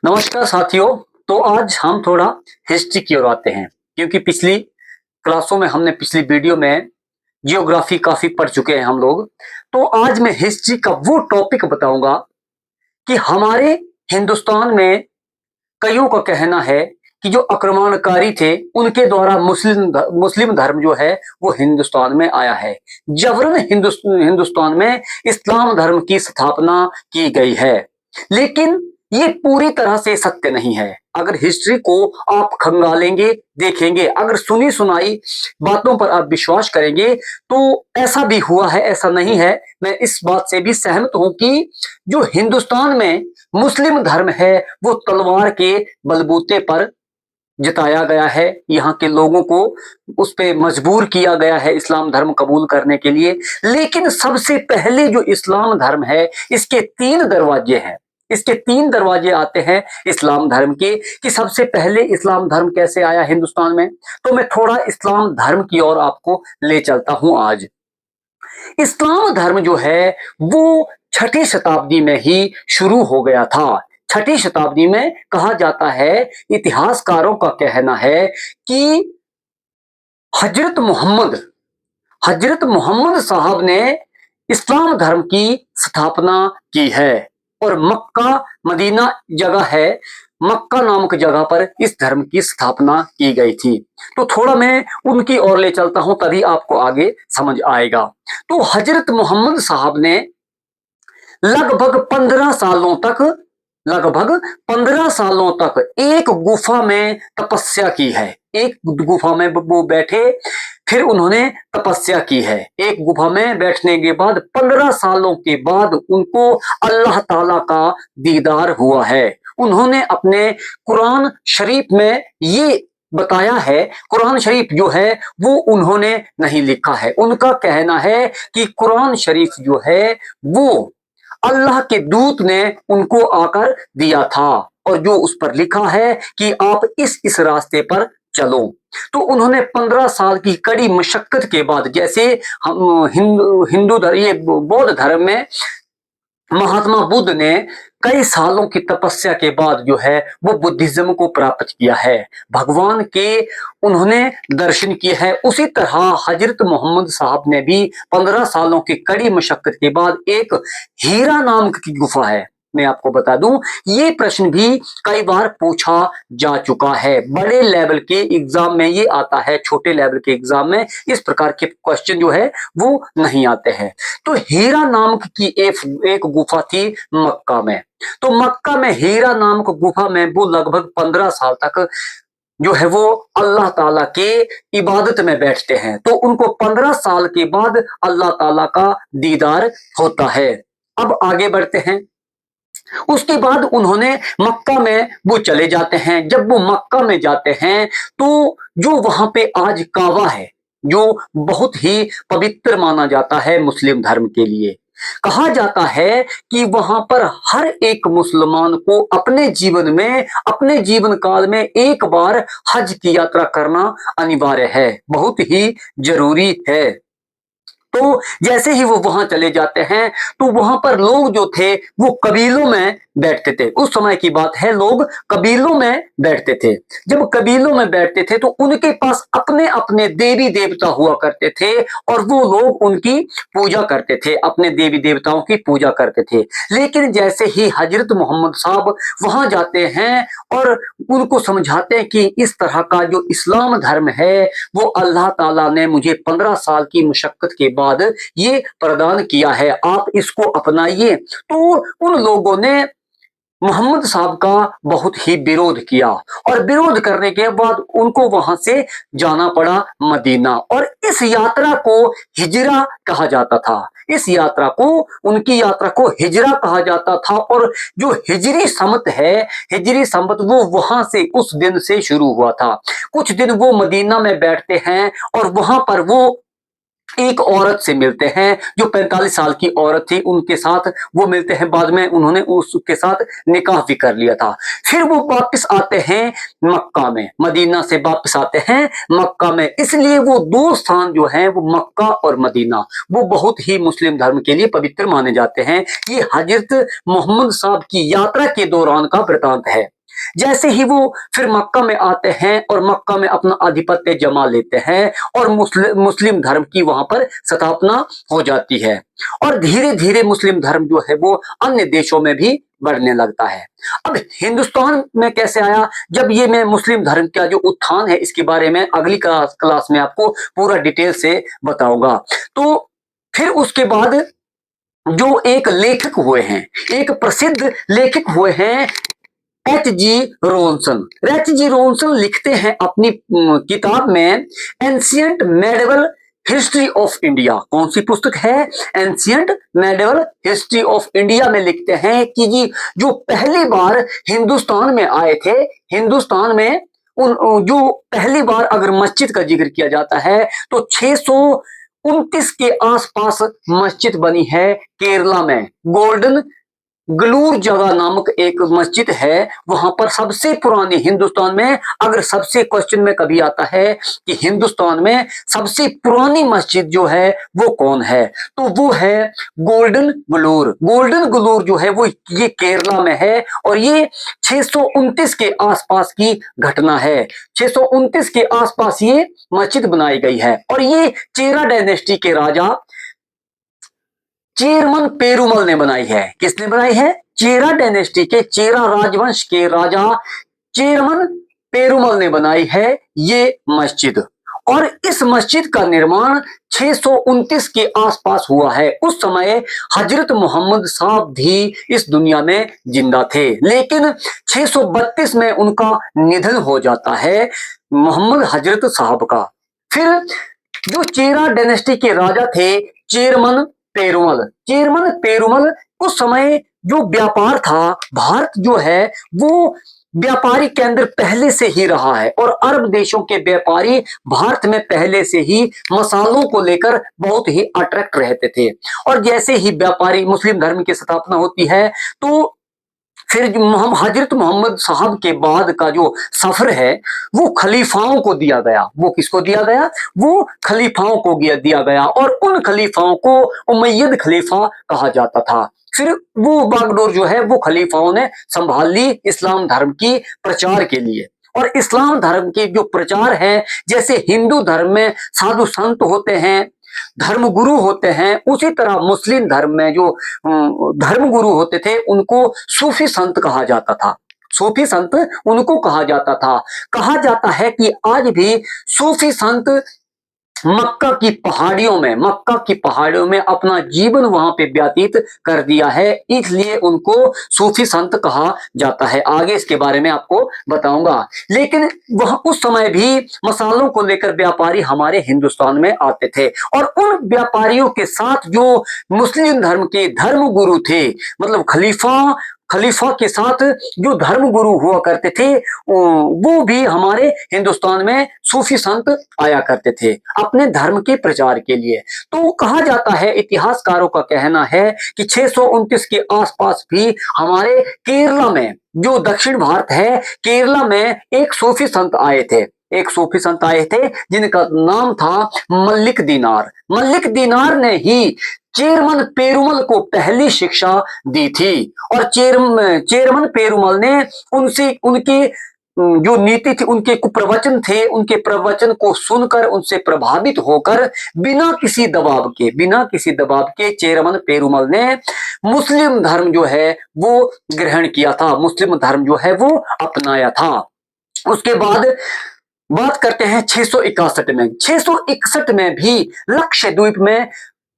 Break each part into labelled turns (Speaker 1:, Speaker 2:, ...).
Speaker 1: नमस्कार साथियों। तो आज हम थोड़ा हिस्ट्री की ओर आते हैं, क्योंकि पिछली क्लासों में हमने पिछली वीडियो में जियोग्राफी काफी पढ़ चुके हैं हम लोग। तो आज मैं हिस्ट्री का वो टॉपिक बताऊंगा कि हमारे हिंदुस्तान में कईयों का कहना है कि जो आक्रमणकारी थे उनके द्वारा मुस्लिम धर्म जो है वो हिंदुस्तान में आया है। जबरन हिंदुस्तान में इस्लाम धर्म की स्थापना की गई है, लेकिन ये पूरी तरह से सत्य नहीं है। अगर हिस्ट्री को आप खंगालेंगे, देखेंगे, अगर सुनी सुनाई बातों पर आप विश्वास करेंगे तो ऐसा भी हुआ है, ऐसा नहीं है। मैं इस बात से भी सहमत हूं कि जो हिंदुस्तान में मुस्लिम धर्म है वो तलवार के बलबूते पर जिताया गया है। यहाँ के लोगों को उस पे मजबूर किया गया है इस्लाम धर्म कबूल करने के लिए। लेकिन सबसे पहले जो इस्लाम धर्म है इसके तीन दरवाजे हैं। इसके तीन दरवाजे आते हैं इस्लाम धर्म के, कि सबसे पहले इस्लाम धर्म कैसे आया हिंदुस्तान में। तो मैं थोड़ा इस्लाम धर्म की ओर आपको ले चलता हूं आज। इस्लाम धर्म जो है वो छठी शताब्दी में ही शुरू हो गया था। छठी शताब्दी में कहा जाता है, इतिहासकारों का कहना है कि हजरत मोहम्मद हजरत मोहम्मद साहब ने इस्लाम धर्म की स्थापना की है। और मक्का मदीना जगह है, मक्का नामक जगह पर इस धर्म की स्थापना की गई थी। तो थोड़ा मैं उनकी ओर ले चलता हूं, तभी आपको आगे समझ आएगा। तो हजरत मोहम्मद साहब ने लगभग 15 सालों तक एक गुफा में तपस्या की है। एक गुफा में वो बैठे, फिर उन्होंने तपस्या की है। एक गुफा में बैठने के बाद 15 सालों के बाद उनको अल्लाह ताला का दीदार हुआ है। उन्होंने अपने कुरान शरीफ में ये बताया है, कुरान शरीफ जो है वो उन्होंने नहीं लिखा है। उनका कहना है कि कुरान शरीफ जो है वो अल्लाह के दूत ने उनको आकर दिया था, और जो उस पर लिखा है कि आप इस रास्ते पर चलो। तो उन्होंने 15 साल की कड़ी मशक्कत के बाद, जैसे हम हिंदू धर्म, ये बौद्ध धर्म में महात्मा बुद्ध ने कई सालों की तपस्या के बाद जो है वो बुद्धिज्म को प्राप्त किया है, भगवान के उन्होंने दर्शन किए हैं। उसी तरह हजरत मोहम्मद साहब ने भी 15 सालों की कड़ी मशक्कत के बाद एक हीरा नाम की गुफा है। मैं आपको बता दूं, ये प्रश्न भी कई बार पूछा जा चुका है। बड़े लेवल के एग्जाम में ये आता है, छोटे लेवल के एग्जाम में इस प्रकार के क्वेश्चन जो है वो नहीं आते हैं। तो हीरा नामक की एक गुफा थी मक्का में। तो मक्का में हीरा नामक गुफा में वो लगभग 15 साल तक जो है वो अल्लाह ताला के इबादत में बैठते हैं। तो उनको 15 साल के बाद अल्लाह ताला का दीदार होता है। अब आगे बढ़ते हैं। उसके बाद उन्होंने मक्का में वो चले जाते हैं। जब वो मक्का में जाते हैं तो जो वहां पे आज काबा है, जो बहुत ही पवित्र माना जाता है मुस्लिम धर्म के लिए, कहा जाता है कि वहां पर हर एक मुसलमान को अपने जीवन में, अपने जीवन काल में एक बार हज की यात्रा करना अनिवार्य है, बहुत ही जरूरी है। तो जैसे ही वो वहां चले जाते हैं तो वहां पर लोग जो थे वो कबीलों में बैठते थे। उस समय की बात है, लोग कबीलों में बैठते थे। जब कबीलों में बैठते थे तो उनके पास अपने अपने देवी देवता हुआ करते थे, और वो लोग उनकी पूजा करते थे, अपने देवी देवताओं की पूजा करते थे। लेकिन जैसे ही हजरत मोहम्मद साहब वहां जाते हैं और उनको समझाते हैं कि इस तरह का जो इस्लाम धर्म है वो अल्लाह ताला ने मुझे 15 साल की मुशक्कत के बाद ये प्रदान किया है, आप इसको अपनाइए। तो उन लोगों ने मोहम्मद साहब का बहुत ही विरोध किया, और विरोध करने के बाद उनको वहां से जाना पड़ा मदीना। और इस यात्रा को हिजरा कहा जाता था। इस यात्रा को, उनकी यात्रा को हिजरा कहा जाता था। और जो हिजरी संवत है, हिजरी संवत वो वहां से, उस दिन से शुरू हुआ था। कुछ दिन वो मदीना में बैठते हैं और वहां पर वो एक औरत से मिलते हैं जो 45 साल की औरत थी, उनके साथ वो मिलते हैं। बाद में उन्होंने उसके साथ निकाह भी कर लिया था। फिर वो वापस आते हैं मक्का में, मदीना से वापस आते हैं मक्का में। इसलिए वो दो स्थान जो हैं वो मक्का और मदीना, वो बहुत ही मुस्लिम धर्म के लिए पवित्र माने जाते हैं। ये हजरत मोहम्मद साहब की यात्रा के दौरान का वृतांत है। जैसे ही वो फिर मक्का में आते हैं और मक्का में अपना आधिपत्य जमा लेते हैं और मुस्लिम धर्म की वहां पर स्थापना हो जाती है। और धीरे धीरे मुस्लिम धर्म जो है वो अन्य देशों में भी बढ़ने लगता है। अब हिंदुस्तान में कैसे आया, जब ये मैं मुस्लिम धर्म का जो उत्थान है इसके बारे में अगली क्लास में आपको पूरा डिटेल से बताऊंगा। तो फिर उसके बाद जो एक लेखक हुए हैं, एक प्रसिद्ध लेखक हुए हैं एच जी रोनसन लिखते हैं अपनी किताब में ancient medieval history of India. कौन सी पुस्तक है? Ancient medieval history of India में लिखते हैं कि जी जो पहली बार हिंदुस्तान में आए थे, हिंदुस्तान में जो पहली बार अगर मस्जिद का जिक्र किया जाता है तो 629 के आसपास मस्जिद बनी है केरला में। गोल्डन गलूर जगह नामक एक मस्जिद है, वहां पर सबसे पुरानी हिंदुस्तान में, अगर सबसे क्वेश्चन में कभी आता है कि हिंदुस्तान में सबसे पुरानी मस्जिद जो है वो कौन है, तो वो है गोल्डन गलूर। गोल्डन गलूर जो है वो ये केरला में है और ये 629 के आसपास की घटना है। 629 के आसपास ये मस्जिद बनाई गई है और ये चेरा डायनेस्टी के राजा चेरमन पेरुमल ने बनाई है। किसने बनाई है? चेरा डायनेस्टी के, चेरा राजवंश के राजा चेरमन पेरुमल ने बनाई है ये मस्जिद। और इस मस्जिद का निर्माण 629 के आसपास हुआ है। उस समय हजरत मोहम्मद साहब भी इस दुनिया में जिंदा थे, लेकिन 632 में उनका निधन हो जाता है, मोहम्मद हजरत साहब का। फिर जो चेरा डायनेस्टी के राजा थे चेरमन पेरुमल, चेरमन पेरुमल, उस समय जो व्यापार था, भारत जो है वो व्यापारी केंद्र पहले से ही रहा है और अरब देशों के व्यापारी भारत में पहले से ही मसालों को लेकर बहुत ही अट्रैक्ट रहते थे। और जैसे ही व्यापारी मुस्लिम धर्म की स्थापना होती है तो फिर हजरत मोहम्मद साहब के बाद का जो सफर है वो खलीफाओं को दिया गया। वो किसको दिया गया? वो खलीफाओं को दिया गया और उन खलीफाओं को उमैयद खलीफा कहा जाता था। फिर वो बागडोर जो है वो खलीफाओं ने संभाल ली इस्लाम धर्म की प्रचार के लिए। और इस्लाम धर्म के जो प्रचार है, जैसे हिंदू धर्म में साधु संत होते हैं, धर्म गुरु होते हैं, उसी तरह मुस्लिम धर्म में जो धर्म गुरु होते थे उनको सूफी संत कहा जाता था। सूफी संत उनको कहा जाता था। कहा जाता है कि आज भी सूफी संत मक्का की पहाड़ियों में अपना जीवन वहां पे व्यतीत कर दिया है, इसलिए उनको सूफी संत कहा जाता है। आगे इसके बारे में आपको बताऊंगा। लेकिन वह उस समय भी मसालों को लेकर व्यापारी हमारे हिंदुस्तान में आते थे और उन व्यापारियों के साथ जो मुस्लिम धर्म के धर्म गुरु थे, मतलब खलीफा के साथ जो धर्म गुरु हुआ करते थे, वो भी हमारे हिंदुस्तान में सूफी संत आया करते थे अपने धर्म के प्रचार के लिए। तो कहा जाता है, इतिहासकारों का कहना है कि 629 के आसपास भी हमारे केरला में, जो दक्षिण भारत है, केरला में एक सूफी संत आए थे। एक सूफी संत आए थे जिनका नाम था मल्लिक दीनार। मल्लिक दीनार ने ही चेरमन पेरुमल को पहली शिक्षा दी थी और चेरमन पेरुमल ने उनसे, उनके जो नीति थी, उनके कुप्रवचन थे, उनके प्रवचन को सुनकर उनसे प्रभावित होकर बिना किसी दबाव के चेरमन पेरुमल ने मुस्लिम धर्म जो है वो ग्रहण किया था, मुस्लिम धर्म जो है वो अपनाया था। उसके बाद बात करते हैं 661 में। 661 में भी लक्षद्वीप में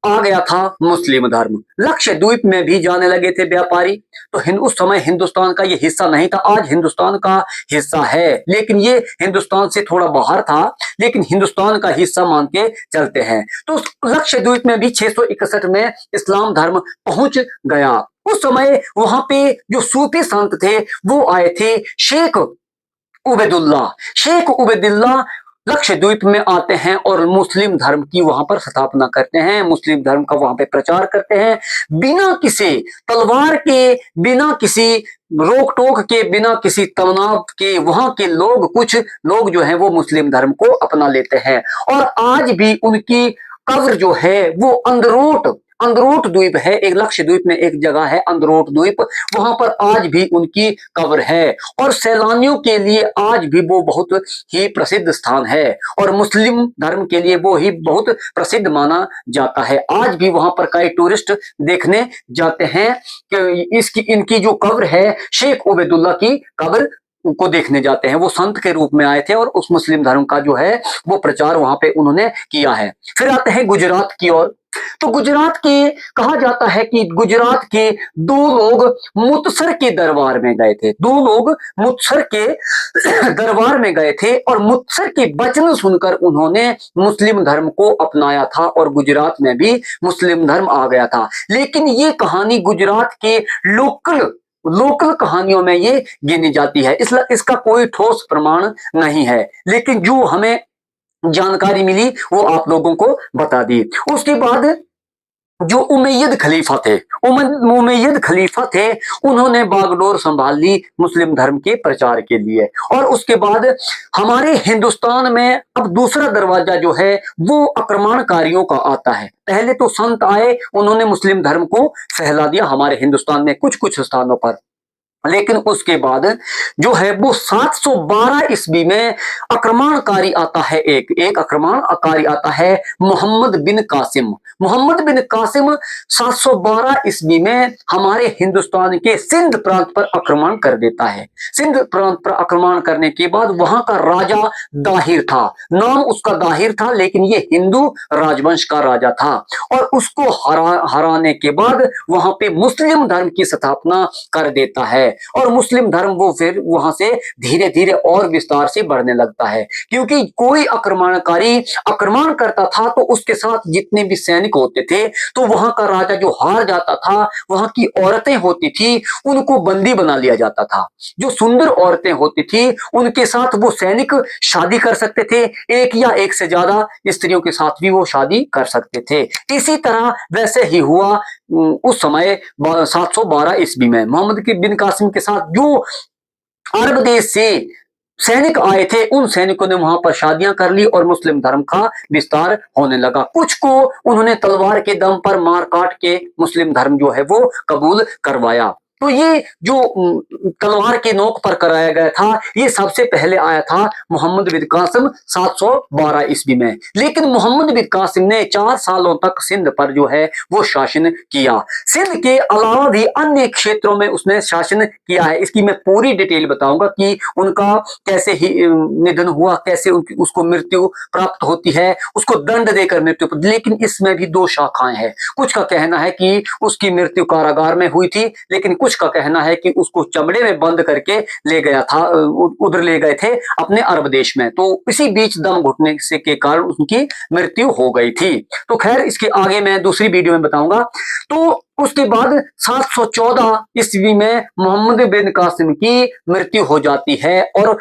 Speaker 1: आ गया था मुस्लिम धर्म। लक्षद्वीप में भी जाने लगे थे व्यापारी। तो उस समय हिंदुस्तान का ये हिस्सा नहीं था, आज हिंदुस्तान का हिस्सा है, लेकिन ये हिंदुस्तान से थोड़ा बाहर था, लेकिन हिंदुस्तान का हिस्सा मान के चलते हैं। तो लक्षद्वीप में भी 661 में इस्लाम धर्म पहुंच गया। उस समय वहां पे जो सूफी संत थे वो आए थे शेख उबैदुल्ला। शेख उबैदुल्ला लक्षद्वीप में आते हैं और मुस्लिम धर्म की वहां पर स्थापना करते हैं, मुस्लिम धर्म का वहां पे प्रचार करते हैं, बिना किसी तलवार के, बिना किसी रोक टोक के, बिना किसी तनाव के। वहां के लोग, कुछ लोग जो है वो मुस्लिम धर्म को अपना लेते हैं और आज भी उनकी कब्र जो है वो अंदरोट, अंदरोट द्वीप है, एक लक्षद्वीप में एक जगह है अंदरोट द्वीप, वहां पर आज भी उनकी कब्र है और सैलानियों के लिए आज भी वो बहुत ही प्रसिद्ध स्थान है और मुस्लिम धर्म के लिए वो ही बहुत प्रसिद्ध माना जाता है। आज भी वहां पर कई टूरिस्ट देखने जाते हैं कि इसकी, इनकी जो कब्र है, शेख उबैदुल्ला की कब्र को देखने जाते हैं। वो संत के रूप में आए थे और उस मुस्लिम धर्म का जो है वो प्रचार वहां पे उन्होंने किया है। फिर आते हैं गुजरात की ओर। तो गुजरात के, कहा जाता है कि गुजरात के दो लोग मुत्सर के दरबार में गए थे, दो लोग मुत्सर के दरबार में गए थे और मुत्सर के वचन सुनकर उन्होंने मुस्लिम धर्म को अपनाया था और गुजरात में भी मुस्लिम धर्म आ गया था। लेकिन ये कहानी गुजरात के लोकल लोकल कहानियों में ये गिनी जाती है, इसलिए इसका कोई ठोस प्रमाण नहीं है, लेकिन जो हमें जानकारी मिली वो आप लोगों को बता दी। उसके बाद जो उमैयद खलीफा थे, उमैयद खलीफा थे, उन्होंने बागडोर संभाल ली मुस्लिम धर्म के प्रचार के लिए। और उसके बाद हमारे हिंदुस्तान में अब दूसरा दरवाजा जो है वो आक्रमणकारियों का आता है। पहले तो संत आए, उन्होंने मुस्लिम धर्म को फैला दिया हमारे हिंदुस्तान में कुछ कुछ स्थानों पर, लेकिन उसके बाद जो है वो 712 ईस्वी में आक्रमणकारी आता है, एक आक्रमणकारी आता है मोहम्मद बिन कासिम। मोहम्मद बिन कासिम 712 ईस्वी में हमारे हिंदुस्तान के सिंध प्रांत पर आक्रमण कर देता है। सिंध प्रांत पर आक्रमण करने के बाद वहां का राजा दाहिर था, नाम उसका दाहिर था, लेकिन ये हिंदू राजवंश का राजा था और उसको हराने के बाद वहां पे मुस्लिम धर्म की स्थापना कर देता है और मुस्लिम धर्म वो फिर वहां से धीरे धीरे और विस्तार से बढ़ने लगता है, क्योंकि कोई आक्रमणकारी आक्रमण करता था तो उसके साथ जितने भी सैनिक होते थे, तो वहां का राजा जो हार जाता था, वहां की औरतें होती थी उनको बंदी बना लिया जाता था। जो सुंदर औरतें होती थी उनके साथ वो सैनिक शादी कर सकते थे, एक या एक से ज्यादा स्त्रियों के साथ भी वो शादी कर सकते थे। इसी तरह वैसे ही हुआ उस समय 712 ईस्वी में मोहम्मद के बिन कासिम के साथ जो अरब देश से सैनिक आए थे, उन सैनिकों ने वहां पर शादियां कर ली और मुस्लिम धर्म का विस्तार होने लगा। कुछ को उन्होंने तलवार के दम पर मार काट के मुस्लिम धर्म जो है वो कबूल करवाया। तो ये जो तलवार के नोक पर कराया गया था, ये सबसे पहले आया था मोहम्मद बिन कासिम 712 ईस्वी में। लेकिन मोहम्मद बिन कासिम ने 4 सालों तक सिंध पर जो है वो शासन किया। सिंध के अलावा भी अन्य क्षेत्रों में उसने शासन किया है। इसकी मैं पूरी डिटेल बताऊंगा कि उनका कैसे ही निधन हुआ, कैसे उसको मृत्यु प्राप्त होती है, उसको दंड देकर मृत्यु। लेकिन इसमें भी 2 शाखाएं हैं। कुछ का कहना है कि उसकी मृत्यु कारागार में हुई थी, लेकिन कुछ का कहना है कि उसको चमड़े में बंद करके ले गया था, उधर ले गए थे अपने अरब देश में, तो इसी बीच दम घुटने से के कारण उनकी मृत्यु हो गई थी। तो खैर इसके आगे मैं दूसरी वीडियो में बताऊंगा। तो उसके बाद 714 ईस्वी में मोहम्मद बिन कासिम की मृत्यु हो जाती है और जो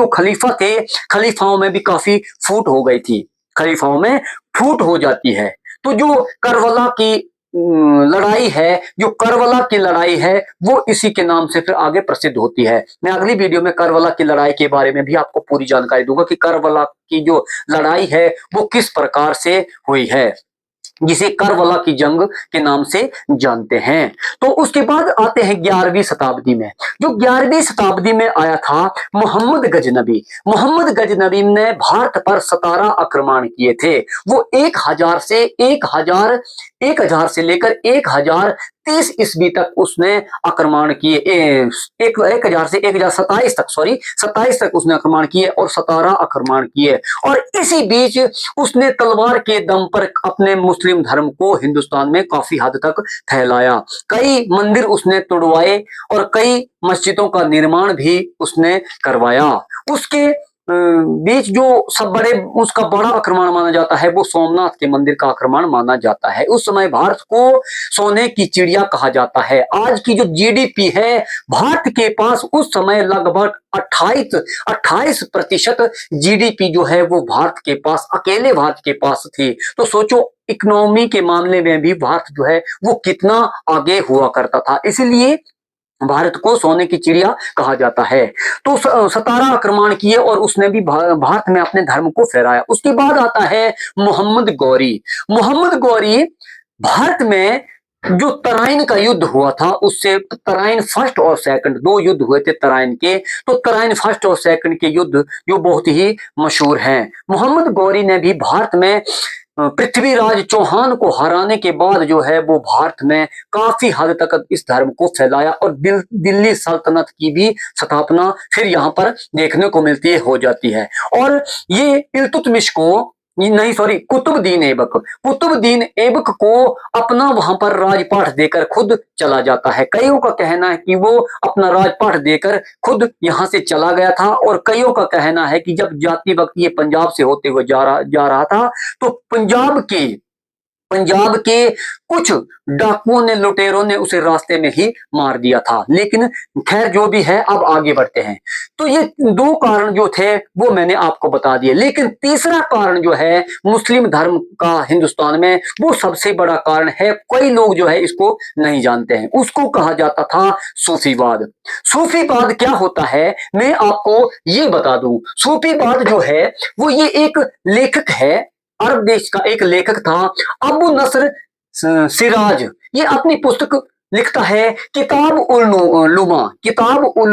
Speaker 1: खलीफा थे, खलीफाओं में भी काफी फूट हो गई थी, खलीफाओं में फूट हो जाती है। तो जो करबला की लड़ाई है, जो करबला की लड़ाई है, वो इसी के नाम से फिर आगे प्रसिद्ध होती है। मैं अगली वीडियो में करबला की लड़ाई के बारे में भी आपको पूरी जानकारी दूंगा कि करबला की जो लड़ाई है वो किस प्रकार से हुई है, जिसे करबला की जंग के नाम से जानते हैं। तो उसके बाद आते हैं 11वीं शताब्दी में। जो 11वीं शताब्दी में आया था मोहम्मद गजनबी। मोहम्मद गजनबी ने भारत पर 17 आक्रमण किए थे। वो 1000 से लेकर 1030 ईस्वी तक उसने आक्रमण किए। 1000 से 1027 तक, 27 तक उसने आक्रमण किए और 17 आक्रमण किए। और इसी बीच उसने तलवार के दम पर अपने मुस्लिम धर्म को हिंदुस्तान में काफी हद तक फैलाया। कई मंदिर उसने तोड़वाए और कई मस्जिदों का निर्माण भी उसने करवाया। उसके बीच जो सब बड़े उसका बड़ा आक्रमण माना जाता है वो सोमनाथ के मंदिर का आक्रमण माना जाता है। उस समय भारत को सोने की चिड़िया कहा जाता है। आज की जो जीडीपी है भारत के पास उस समय लगभग 28% जीडीपी जो है वो भारत के पास, अकेले भारत के पास थी। तो सोचो इकोनॉमी के मामले में भी भारत जो है वो कितना आगे हुआ करता था। इसलिए भारत को सोने की चिड़िया कहा जाता है। तो 17 आक्रमण किए और उसने भी भारत में अपने धर्म को फहराया। उसके बाद आता है मोहम्मद गौरी। मोहम्मद गौरी भारत में जो तराइन का युद्ध हुआ था उससे, तराइन फर्स्ट और सेकंड दो युद्ध हुए थे तराइन के, तो तराइन फर्स्ट और सेकंड के युद्ध जो बहुत ही मशहूर हैं। मोहम्मद गौरी ने भी भारत में पृथ्वीराज चौहान को हराने के बाद जो है वो भारत में काफी हद तक इस धर्म को फैलाया और दिल्ली सल्तनत की भी स्थापना फिर यहाँ पर देखने को मिलती है, हो जाती है। और ये इल्तुतमिश को नहीं सॉरी कुतुबुद्दीन ऐबक को अपना वहां पर राजपाट देकर खुद चला जाता है। कईयों का कहना है कि वो अपना राजपाट देकर खुद यहाँ से चला गया था और कईयों का कहना है कि जब जाती वक्त ये पंजाब से होते हुए जा रहा था तो पंजाब के कुछ डाकुओं ने, लुटेरों ने उसे रास्ते में ही मार दिया था। लेकिन खैर जो भी है, अब आगे बढ़ते हैं। तो ये दो कारण जो थे वो मैंने आपको बता दिए। लेकिन तीसरा कारण जो है मुस्लिम धर्म का हिंदुस्तान में, वो सबसे बड़ा कारण है, कई लोग जो है इसको नहीं जानते हैं। उसको कहा जाता था सूफीवाद। सूफीवाद क्या होता है मैं आपको ये बता दूं। सूफीवाद जो है वो ये एक लेखक है, अरब देश का एक लेखक था, अबू नसर सिराज। ये अपनी पुस्तक लिखता है, किताब उल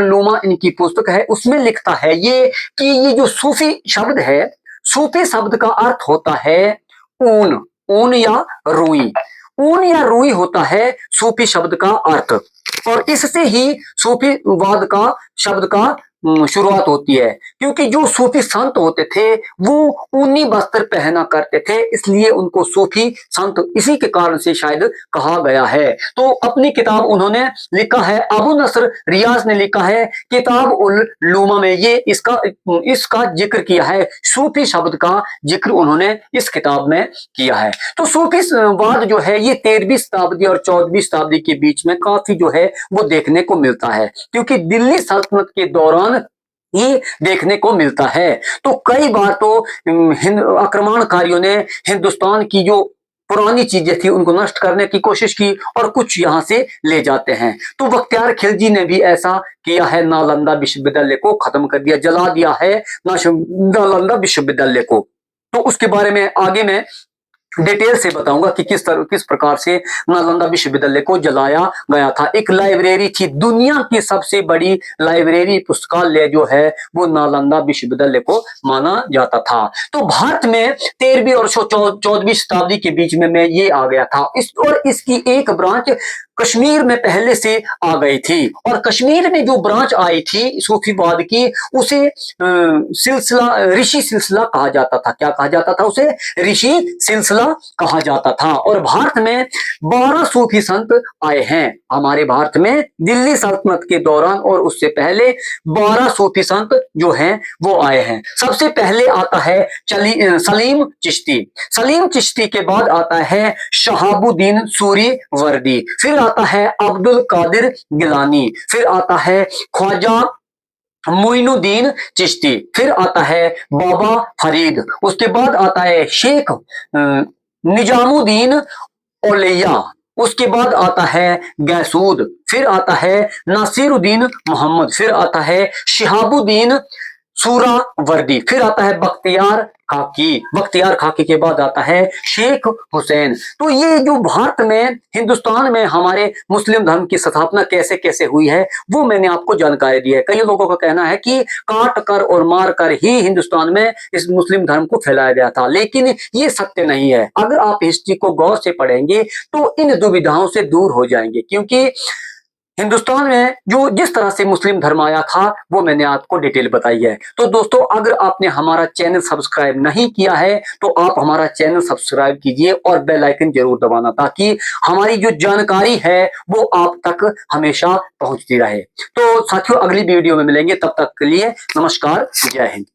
Speaker 1: लुमा इनकी पुस्तक है। उसमें लिखता है ये कि ये जो सूफी शब्द है, सूफी शब्द का अर्थ होता है ऊन या रुई। ऊन या रुई होता है सूफी शब्द का अर्थ, और इससे ही सूफीवाद का शब्द का शुरुआत होती है। क्योंकि जो सूफी संत होते थे वो ऊनी वस्त्र पहना करते थे, इसलिए उनको सूफी संत इसी के कारण से शायद कहा गया है। तो अपनी किताब उन्होंने लिखा है, अबू नसर रियाज ने लिखा है किताब उल लूमा में, ये इसका जिक्र किया है, सूफी शब्द का जिक्र उन्होंने इस किताब में किया है। तो सूफीवाद जो है ये 13वीं शताब्दी और 14वीं शताब्दी के बीच में काफी जो है वो देखने को मिलता है, क्योंकि दिल्ली सल्तनत के दौरान ये देखने को मिलता है। तो कई बार तो आक्रमणकारियों ने हिंदुस्तान की जो पुरानी चीजें थी उनको नष्ट करने की कोशिश की और कुछ यहां से ले जाते हैं। तो बख्तियार खिलजी ने भी ऐसा किया है, नालंदा विश्वविद्यालय को खत्म कर दिया, जला दिया है नालंदा विश्वविद्यालय को। तो उसके बारे में आगे मैं डिटेल से बताऊंगा कि किस प्रकार से नालंदा विश्वविद्यालय को जलाया गया था। एक लाइब्रेरी थी, दुनिया की सबसे बड़ी लाइब्रेरी पुस्तकालय जो है वो नालंदा विश्वविद्यालय को माना जाता था। तो भारत में 13वीं और 14वीं शताब्दी के बीच में ये आ गया था। और इसकी एक ब्रांच कश्मीर में पहले से आ गई थी, और कश्मीर में जो ब्रांच आई थी सूफीवाद की उसे ऋषि सिलसिला कहा जाता था। क्या कहा जाता था उसे? ऋषि सिलसिला कहा जाता था। और भारत में 12 सूफी संत आए हैं हमारे भारत में दिल्ली सल्तनत के दौरान, और उससे पहले 12 सूफी संत जो हैं वो आए हैं। सबसे पहले आता है सलीम चिश्ती। सलीम चिश्ती के बाद आता है शहाबुद्दीन सूरी वर्दी, फिर आता है अब्दुल कादिर गिलानी, फिर आता है ख्वाजा मोइनुद्दीन चिश्ती, फिर आता है बाबा फरीद, उसके बाद आता है शेख निजामुद्दीन औलिया, उसके बाद आता है गैसूद, फिर आता है नासिरुद्दीन मोहम्मद, फिर आता है शिहाबुद्दीन सूरावर्दी, फिर आता है बख्तियार खाकी के बाद आता है शेख हुसैन। तो ये जो भारत में, हिंदुस्तान में हमारे मुस्लिम धर्म की स्थापना कैसे कैसे हुई है वो मैंने आपको जानकारी दी है। कई लोगों का कहना है कि काट कर और मार कर ही हिंदुस्तान में इस मुस्लिम धर्म को फैलाया गया था, लेकिन ये सत्य नहीं है। अगर आप हिस्ट्री को गौर से पढ़ेंगे तो इन दुविधाओं से दूर हो जाएंगे, क्योंकि हिंदुस्तान में जो जिस तरह से मुस्लिम धर्म आया था वो मैंने आपको डिटेल बताई है। तो दोस्तों, अगर आपने हमारा चैनल सब्सक्राइब नहीं किया है तो आप हमारा चैनल सब्सक्राइब कीजिए और बेल आइकन जरूर दबाना, ताकि हमारी जो जानकारी है वो आप तक हमेशा पहुंचती रहे। तो साथियों, अगली वीडियो में मिलेंगे, तब तक के लिए नमस्कार, जय हिंद।